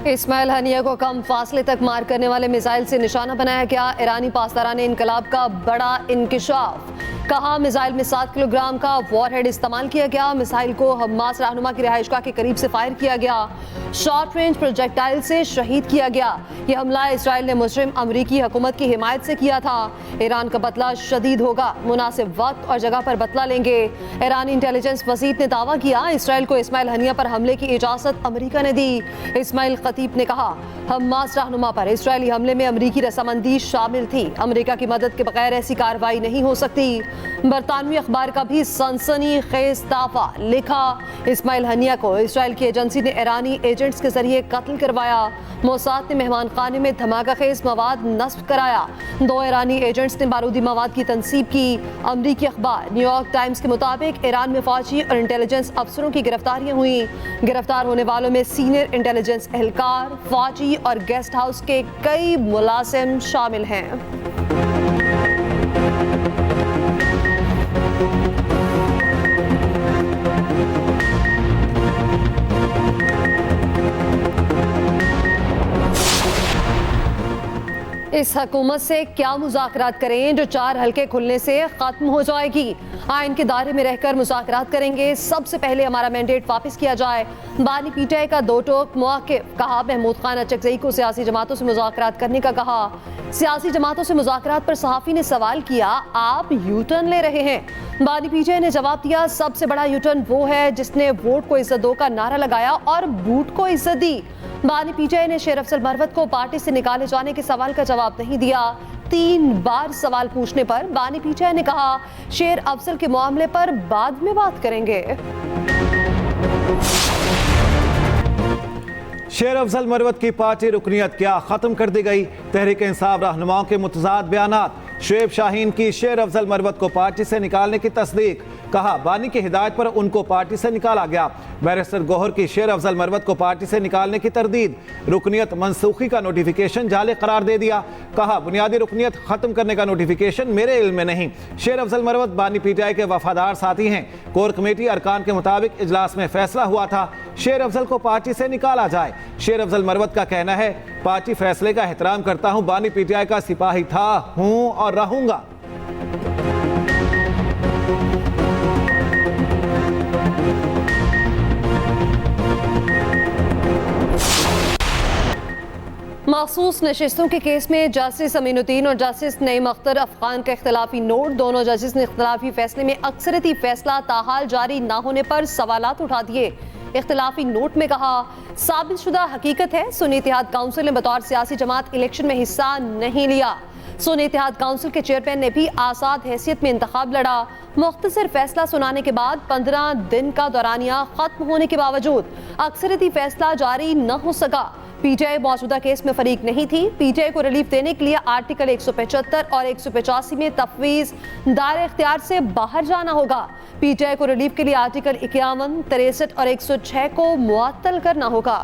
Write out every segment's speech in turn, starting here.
Ismail Haniyeh को कम फासले तक मार करने वाले मिसाइल से निशाना बनाया गया। ईरानी पासदारान इनकलाब का बड़ा इंकिशाफ। कहा मिसाइल में 7 किलोग्राम का वॉरहेड इस्तेमाल किया गया। मिसाइल को हमास रहनुमा की रिहाइशगाह के करीब से फायर किया गया। शॉर्ट रेंज प्रोजेक्टाइल से शहीद किया गया। यह हमला इसराइल ने मुस्लिम अमरीकी हुकूमत की हिमायत से किया था। ईरान का बदला शदीद होगा, मुनासिब वक्त और जगह पर बदला लेंगे। ईरानी इंटेलिजेंस वजीर ने दावा किया इसराइल को इस्माइल हनिया पर हमले की इजाजत अमरीका ने दी। इस्माइल खतीब ने कहा हमास रहनुमा पर इसराइली हमले में अमरीकी रसामंदी शामिल थी। अमरीका की मदद के बगैर ऐसी कार्रवाई नहीं हो सकती। बरतानवी अखबार का भी सनसनीखेज दावा लिखा इस्माइल हनिया को इसराइल की एजेंसी ने ईरानी एजेंट्स के जरिए कत्ल करवाया। मोसाद ने मेहमान खाने में धमाका खेज मवाद नस्ब कराया। 2 ईरानी एजेंट्स ने बारूदी मवाद की तनसीब की। अमरीकी अखबार न्यूयॉर्क टाइम्स के मुताबिक ईरान में फौजी और इंटेलिजेंस अफसरों की गिरफ्तारियां हुई। गिरफ्तार होने वालों में सीनियर इंटेलिजेंस एहलकार, फौजी और गेस्ट हाउस के कई मुलाजिम शामिल हैं। इस हुकूमत से क्या मुज़ाकरात करें जो 4 हल्के खुलने से ख़त्म हो जाएगी। आइन के दायरे में रहकर मुज़ाकरात करेंगे। सबसे पहले हमारा मैंडेट वापस किया जाए। बानी पीटीआई का 2 टोक मौक़िफ़। कहा महमूद खान अचकज़ई को सियासी जमातों से मुज़ाकरात करने का कहा। सियासी जमातों से मुज़ाकरात पर सहाफ़ी ने सवाल किया आप यू टर्न ले रहे हैं। बानी पीटीआई ने जवाब दिया सबसे बड़ा यू टर्न वो है जिसने वोट को इज्जत दो का नारा लगाया और बूट को इज्जत दी। बानी पीटीआई ने शेर अफजल मरवत को पार्टी से निकाले जाने के सवाल का जवाब नहीं दिया। 3 बार सवाल पूछने पर बानी पीटीआई ने कहा शेर अफजल के मामले पर बाद में बात करेंगे। शेर अफजल मरवत की पार्टी रुकनियत क्या खत्म कर दी गई। तहरीक इंसाफ रहनुमाओं के मुतज़ाद बयानात। शुएब शाहीन की शेर अफजल मरवत को पार्टी से निकालने की तस्दीक। कहा बानी की हिदायत पर उनको पार्टी से निकाला गया। बैरिस्टर गौहर की शेर अफजल मरवत को पार्टी से निकालने की तरदीद। रुकनियत मनसूखी का नोटिफिकेशन जाली करार दे दिया। कहा बुनियादी रुकनियत खत्म करने का नोटिफिकेशन मेरे इल्म में नहीं। शेर अफजल मरवत बानी पीटीआई के वफादार साथी हैं। कोर कमेटी अरकान के मुताबिक इजलास में फैसला हुआ था शेर अफजल को पार्टी से निकाला जाए। शेर अफजल मरवत का कहना है पार्टी फैसले का एहतराम करता हूं, बानी पीटीआई का सिपाही था, हूं और रहूंगा। मखसूस नशिस्तों के केस में जस्टिस अमीनुद्दीन और जस्टिस नईम अख्तर अफगान का इख्तलाफी नोट। दोनों जजेस ने इख्तलाफी फैसले में अक्सरती फैसला ताहाल जारी न होने पर सवालात उठा दिए। इख्तलाफी नोट में कहा साबितशुदा हकीकत है सुन्नी इत्तेहाद काउंसिल ने बतौर सियासी जमात इलेक्शन में हिस्सा नहीं लिया। सुन्नी इत्तेहाद काउंसिल के चेयरमैन ने भी आज़ाद हैसियत में इंतखाब लड़ा। मुख्तसर फैसला सुनाने के बाद 15 दिन का दौरानिया खत्म होने के बावजूद अक्सरती फैसला जारी न हो सका। पीटीआई मौजूदा केस में फरीक नहीं थी। पीटीआई को रिलीफ देने के लिए आर्टिकल 175 और 185 में तफवीज दायरे इख्तियार से बाहर जाना होगा। पीटीआई को रिलीफ के लिए आर्टिकल 51, 63 और 106 को मुअत्तल करना होगा।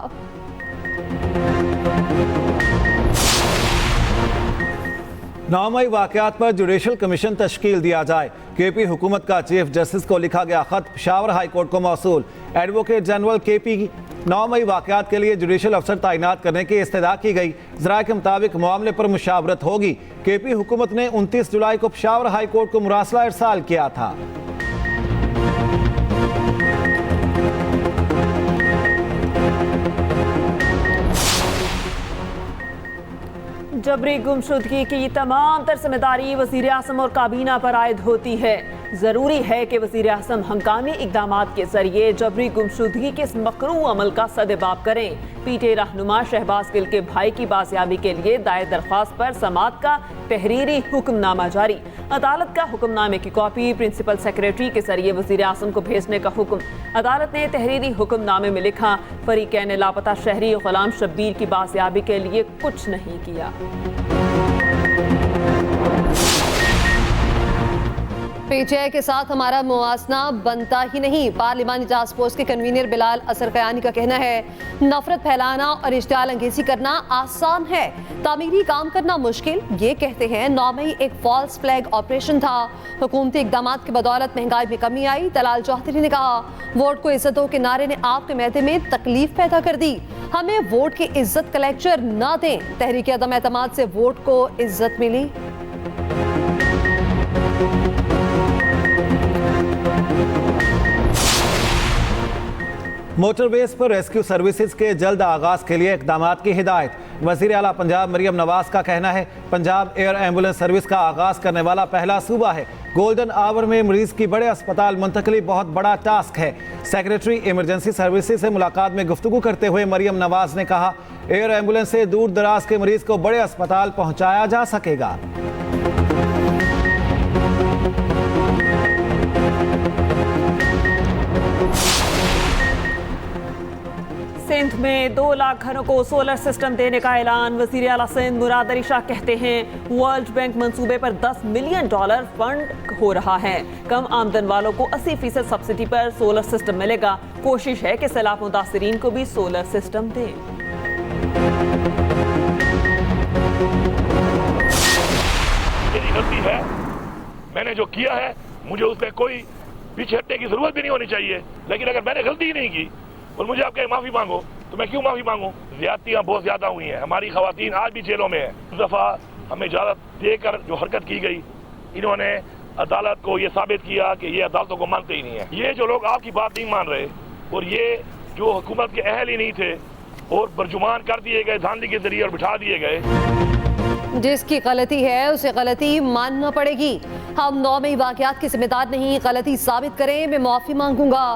9 मई वाकयात पर जुडिशल कमीशन तश्कील दिया जाए। केपी हुकूमत का चीफ जस्टिस को लिखा गया खत पेशावर हाई कोर्ट को मौसूल। एडवोकेट जनरल केपी 9 मई वाकयात के लिए जुडिशल अफसर तैनात करने की इस्तदा की गई। ज़राए के मुताबिक मामले पर मुशावरत होगी। केपी हुकूमत ने 29 जुलाई को पेशावर हाई कोर्ट को मुरासला इरसाल किया था। जबरी गुमशुदगी की तमाम तर जिम्मेदारी वज़ीर आज़म और काबीना पर आयद होती है। ज़रूरी है कि वज़ीर आज़म हंगामी इक़दामात के जरिए जबरी गुमशुदगी के इस मकरू अमल का सदेबाब करें। पीटीआई रहनुमा शहबाज गिल के भाई की बाजियाबी के लिए दायर दरख्वास्त पर समाअत का तहरीरी हुक्मनामा जारी। अदालत का हुक्मनामे की कॉपी प्रिंसिपल सेक्रेटरी के जरिए वज़ीर आज़म को भेजने का हुक्म। अदालत ने तहरीरी हुक्मनामे में लिखा फरीक़ैन लापता शहरी गुलाम शब्बीर की बाजियाबी के लिए कुछ नहीं किया। पीटीआई के साथ हमारा मुवाजना बनता ही नहीं। पार्लिमानी टास्क फोर्स के कन्वीनर बिलाल असर कयानी का कहना है, नफरत फैलाना और इश्तियाल अंगेजी करना आसान है, तामीरी काम करना मुश्किल। ये कहते हैं 9 मई एक फॉल्स फ्लैग ऑपरेशन था, हुकूमती इकदाम की बदौलत महंगाई में कमी आई। तलाल चौधरी ने कहा, वोट को इज्जत हो के नारे ने आपके मैदे में तकलीफ पैदा कर दी, हमें वोट की इज्जत का लेक्चर ना दें। तहरीक अदम एतमाद से वोट को इज्जत मिली। मोटरवेज पर रेस्क्यू सर्विसेज के जल्द आगाज के लिए इकदाम की हिदायत। वज़ीर आला पंजाब मरियम नवाज का कहना है, पंजाब एयर एम्बुलेंस सर्विस का आगाज करने वाला पहला सूबा है। गोल्डन आवर में मरीज की बड़े अस्पताल मुंतकली बहुत बड़ा टास्क है। सेक्रेटरी इमरजेंसी सर्विसेज से मुलाकात में गुफ्तगू करते हुए मरियम नवाज ने कहा, एयर एम्बुलेंस से दूर दराज के मरीज को बड़े अस्पताल पहुंचाया जा सकेगा। सिंध में 2 लाख घरों को सोलर सिस्टम देने का ऐलान। वज़ीर आला सिंध मुराद अली शाह कहते हैं, वर्ल्ड बैंक मंसूबे पर $10 मिलियन फंड हो रहा है। कम आमदन वालों को 80% सब्सिडी पर सोलर सिस्टम मिलेगा। कोशिश है कि सैलाब मुतासिरीन को भी सोलर सिस्टम दें। मेरी गलती है, मैंने जो किया है मुझे उसमें कोई पीछे हटने की जरूरत भी नहीं होनी चाहिए, लेकिन अगर मैंने गलती ही नहीं की और मुझे आप कहे माफी मांगो तो मैं क्यों माफी मांगू। ज्यादतियां बहुत ज्यादा हुई हैं, हमारी खवातीन आज भी जेलों में है। इस दफा हमें इजाजत देकर जो हरकत की गई, इन्होंने अदालत को ये साबित किया कि ये अदालतों को मानते ही नहीं है। ये जो लोग आपकी बात नहीं मान रहे और ये जो हुकूमत के अहल ही नहीं थे और बरजुमान कर दिए गए धांधली के जरिए और बिठा दिए गए। जिसकी गलती है उसे गलती मानना पड़ेगी। हम 9 मई वाकयात की जिम्मेदार नहीं, गलती साबित करें, मैं माफी मांगूंगा।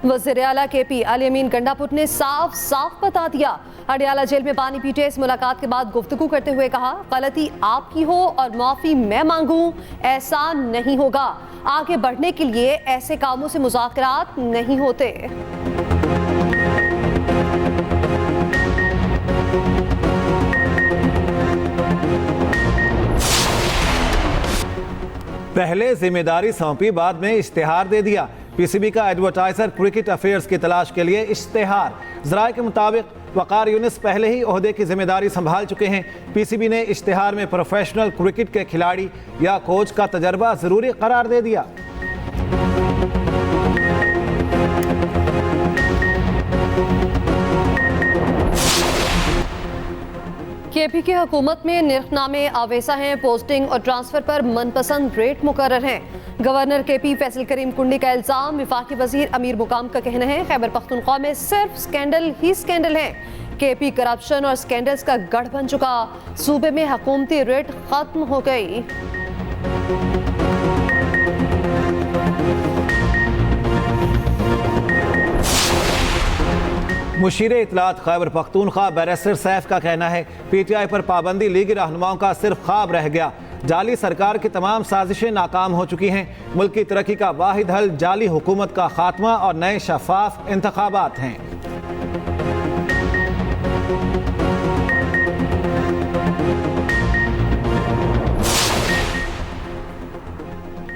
वज़ीर आला KP अली अमीन गंडापुर ने साफ साफ बता दिया। अडियाला जेल में बानी PTI से मुलाकात के बाद गुफ्तगू करते हुए कहा, गलती आपकी हो और माफी मैं मांगूं, ऐसा नहीं होगा। आगे बढ़ने के लिए ऐसे कामों से मुज़ाकरात नहीं होते। पहले जिम्मेदारी सौंपी, बाद में इश्तिहार दे दिया। PCB का एडवर्टाइजर क्रिकेट अफेयर्स की तलाश के लिए इश्तिहार। ज़राए के मुताबिक वकार यूनिस पहले ही ओहदे की जिम्मेदारी संभाल चुके हैं। PCB ने इश्तिहार में प्रोफेशनल क्रिकेट के खिलाड़ी या कोच का तजर्बा जरूरी करार दे दिया। KP की हुकूमत में निर्खनामे आवेसा हैं, पोस्टिंग और ट्रांसफर पर मनपसंद रेट मुकर्रर हैं। गवर्नर KP फैसल करीम कुंडी का इल्जाम। विफाकी वजीर अमीर मुकाम का कहना है, खैबर पख्तूनख्वा में सिर्फ स्कैंडल ही स्कैंडल है। KP करप्शन और स्कैंडल्स का गढ़ बन चुका, सूबे में हुकूमती रेट खत्म हो गई। मुशीर इतलात खैबर पख्तूनख्वा बैरिस्टर सैफ का कहना है, PTI पर पाबंदी लीगी रहनुमाओं का सिर्फ ख्वाब रह गया। जाली सरकार की तमाम साजिशें नाकाम हो चुकी हैं। मुल्क की तरक्की का वाहिद हल जाली हुकूमत का खात्मा और नए शफाफ इंतखाबात हैं।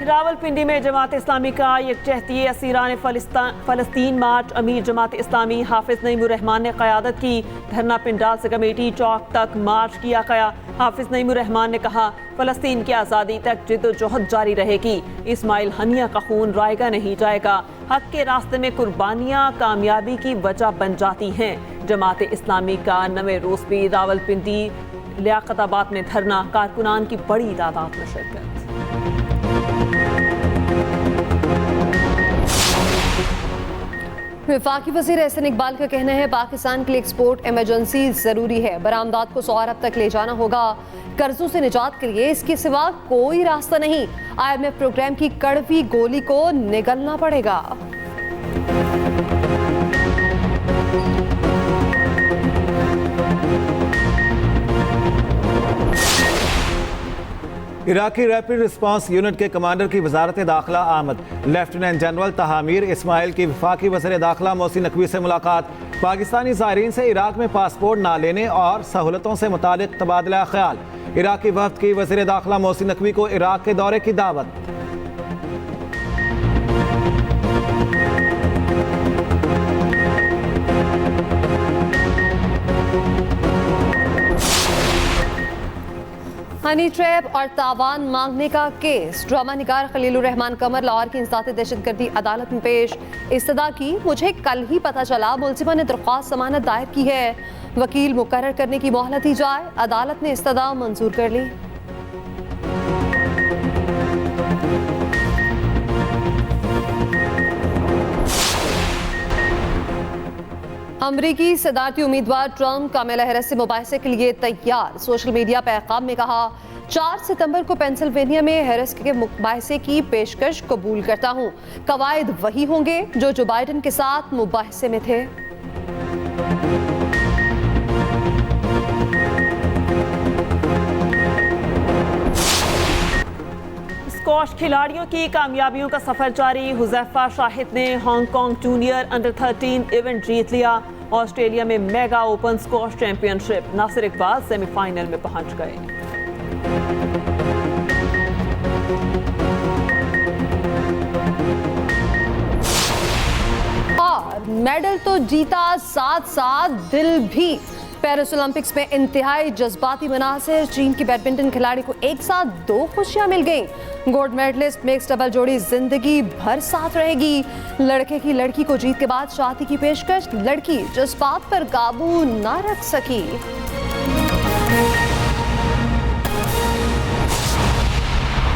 रावलपिंडी में जमात इस्लामी का यकजहती असीरान फ़लस्तीन मार्च। अमीर जमात इस्लामी हाफिज नईमुर रहमान ने क़यादत की। धरना पिंडाल से कमेटी चौक तक मार्च किया गया। हाफिज नईमुर रहमान ने कहा, फ़लस्तीन की आज़ादी तक जिद्दोजहद जारी रहेगी। इस्माइल हनिया का खून रायगा नहीं जाएगा। हक के रास्ते में कुर्बानियाँ कामयाबी की वजह बन जाती हैं। जमात इस्लामी का नवे रोज़ भी रावलपिंडी लियाकताबाद में धरना, कारकुनान की बड़ी तादाद में शिरकत। वफाकी वज़ीर एहसन इकबाल का कहना है, पाकिस्तान के लिए एक्सपोर्ट इमरजेंसी ज़रूरी है। बरामदात को 100 अरब तक ले जाना होगा। कर्जों से निजात के लिए इसके सिवा कोई रास्ता नहीं। IMF प्रोग्राम की कड़वी गोली को निगलना पड़ेगा। इराकी रैपिड रिस्पांस यूनिट के कमांडर की वजारत दाखिला आमद। लेफ्टिनेंट जनरल तहामीर इस्माइल की वफाकी वज़ीर दाखिला मोहसिन नकवी से मुलाकात। पाकिस्तानी ज़ायरीन से इराक में पासपोर्ट ना लेने और सहूलतों से मुतालिक तबादला ख्याल। इराकी वफ्द की वज़ीर दाखिला मोहसिन नकवी को इराक के दौरे की दावत। हनी ट्रैप और तावान मांगने का केस। ड्रामा निगार खलीलुर रहमान कमर लाहौर की इंसदाद दहशतगर्दी अदालत में पेश। इस्तदा की, मुझे कल ही पता चला, मुलजिमा ने दरख्वास्त जमानत दायर की है। वकील मुकर्रर करने की मोहलत दी जाए। अदालत ने इस्तदा मंजूर कर ली। अमरीकी सदारती उम्मीदवार ट्रंप कामिला हैरिस से मुबाहिसे के लिए तैयार। सोशल मीडिया पैगाम में कहा, 4 सितंबर को पेंसिल्वेनिया में हैरिस के मुबाहिसे की पेशकश कबूल करता हूं। कवायद वही होंगे जो बाइडेन के साथ मुबाहिसे में थे। स्क्वॉश खिलाड़ियों की कामयाबियों का सफर जारी। हुज़ैफा शाहिद ने हांगकांग जूनियर अंडर 13 इवेंट जीत लिया। ऑस्ट्रेलिया में mega open squash championship. Nasir Iqbal semifinal में पहुंच गए। और मेडल तो जीता, साथ साथ दिल भी। पेरिस ओलंपिक्स में इंतहाई जज्बाती मनासिर। चीन की बैडमिंटन खिलाड़ी को एक साथ 2 खुशियां मिल गईं। गोल्ड मेडलिस्ट मिक्स डबल जोड़ी जिंदगी भर साथ रहेगी। लड़के की लड़की को जीत के बाद शादी की पेशकश। लड़की जज्बात पर काबू न रख सकी।